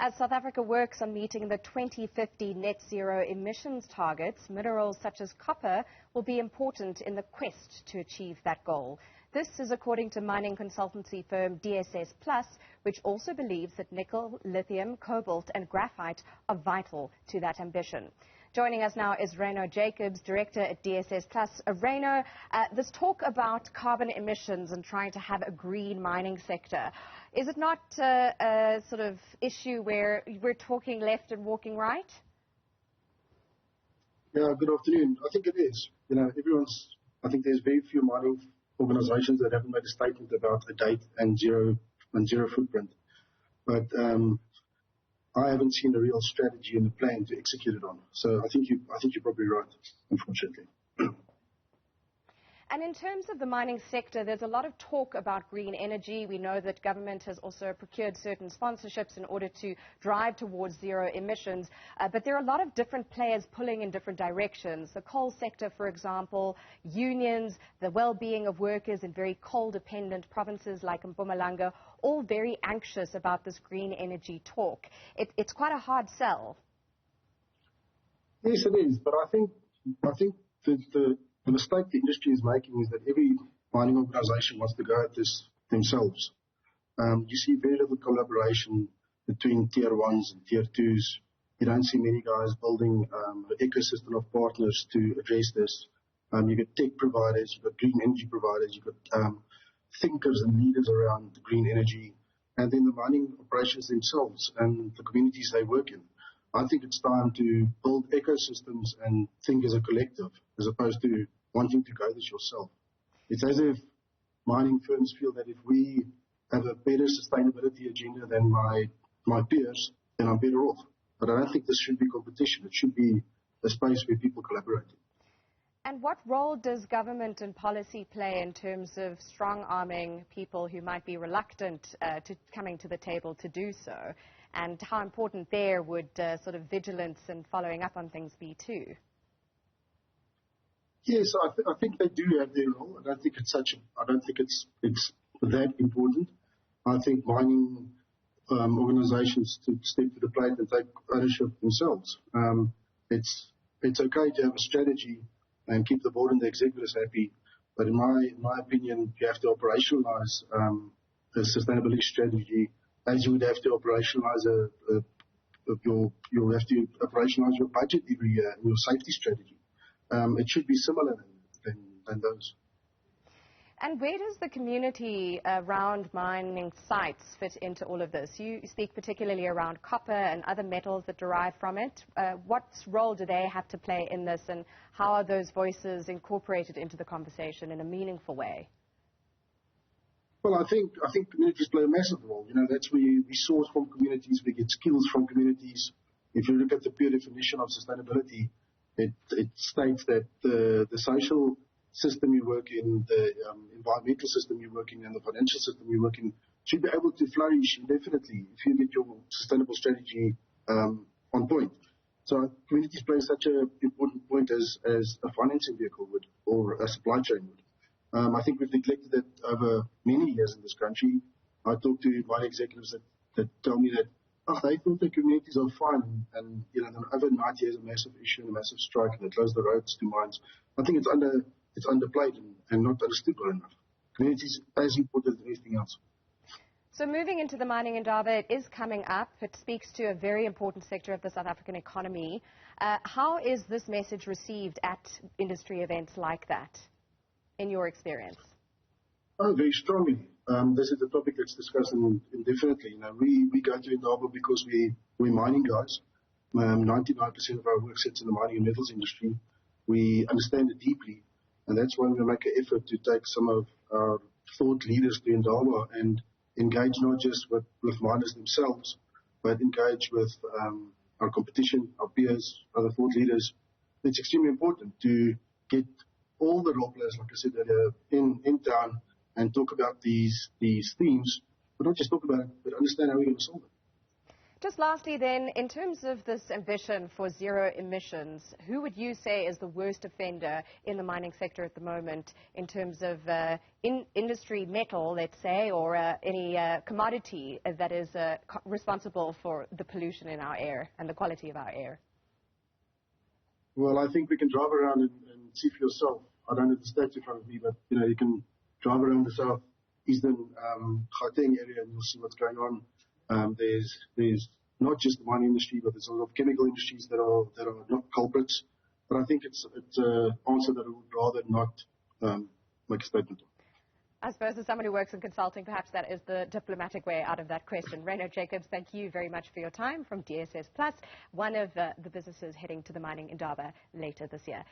As South Africa works on meeting the 2050 net zero emissions targets, minerals such as copper will be important in the quest to achieve that goal. This is according to mining consultancy firm DSS+, which also believes that nickel, lithium, cobalt and graphite are vital to that ambition. Joining us now is Rhyno Jacobs, director at DSS+. Rhyno, this talk about carbon emissions and trying to have a green mining sector, is it not a sort of issue where we're talking left and walking right? Yeah, good afternoon. I think it is. I think there's very few mining organizations that haven't made a statement about a date and zero footprint. But I haven't seen a real strategy and a plan to execute it on. So I think you're probably right, unfortunately. And in terms of the mining sector, there's a lot of talk about green energy. We know that government has also procured certain sponsorships in order to drive towards zero emissions. But there are a lot of different players pulling in different directions. The coal sector, for example, unions, the well-being of workers in very coal-dependent provinces like Mpumalanga, all very anxious about this green energy talk. It's quite a hard sell. Yes, it is. But I think the mistake the industry is making is that every mining organization wants to go at this themselves. You see very little collaboration between tier 1s and tier 2s. You don't see many guys building an ecosystem of partners to address this. You've got tech providers, you've got green energy providers, you've got thinkers and leaders around the green energy, and then the mining operations themselves and the communities they work in. I think it's time to build ecosystems and think as a collective, as opposed to wanting to go this yourself. It's as if mining firms feel that if we have a better sustainability agenda than my peers, then I'm better off. But I don't think this should be competition. It should be a space where people collaborate. And what role does government and policy play in terms of strong-arming people who might be reluctant to coming to the table to do so? And how important there would sort of vigilance and following up on things be too? Yes, I think they do have their role. I don't think it's that important. I think mining organizations to step to the plate and take ownership themselves. It's okay to have a strategy and keep the board and the executives happy, but in my opinion, you have to operationalize the sustainability strategy as you would have to operationalize your budget every year and your safety strategy. It should be similar than those. And where does the community around mining sites fit into all of this? You speak particularly around copper and other metals that derive from it. What role do they have to play in this, and how are those voices incorporated into the conversation in a meaningful way? Well, I think communities play a massive role. That's where we source from communities, we get skills from communities. If you look at the pure definition of sustainability, it states that the social system you work in, the environmental system you work in, and the financial system you work in should be able to flourish indefinitely if you get your sustainable strategy on point. So communities play such an important point as a financing vehicle would, or a supply chain would. I think we've neglected it over many years in this country. I talk to mining executives that tell me that they thought the communities are fine, and overnight there's a massive issue and a massive strike, and they close the roads to mines. I think it's underplayed and not understood well enough. Communities as important as anything else. So moving into the mining Indaba, it is coming up. It speaks to a very important sector of the South African economy. How is this message received at industry events like that, in your experience? Oh, very strongly. This is a topic that's discussed indefinitely. We go to Indaba because we're mining guys. 99% of our work sits in the mining and metals industry. We understand it deeply, and that's why we make an effort to take some of our thought leaders to Indaba and engage not just with miners themselves, but engage with our competition, our peers, other thought leaders. It's extremely important to get all the role players, like I said earlier, in town and talk about these themes, but not just talk about it, but understand how we're going to solve it. just lastly then, in terms of this ambition for zero emissions, who would you say is the worst offender in the mining sector at the moment in terms of industry metal, let's say, or any commodity that is responsible for the pollution in our air and the quality of our air? Well, I think we can drive around and see for yourself. I don't have the stats in front of me, but you can drive around the southeastern Gauteng area and you'll see what's going on. There's not just the mining industry, but there's a lot of chemical industries that are not culprits. But I think it's an answer that I would rather not make a statement on. I suppose as someone who works in consulting, perhaps that is the diplomatic way out of that question. Rhyno Jacobs, thank you very much for your time from DSS Plus, one of the businesses heading to the mining Indaba later this year.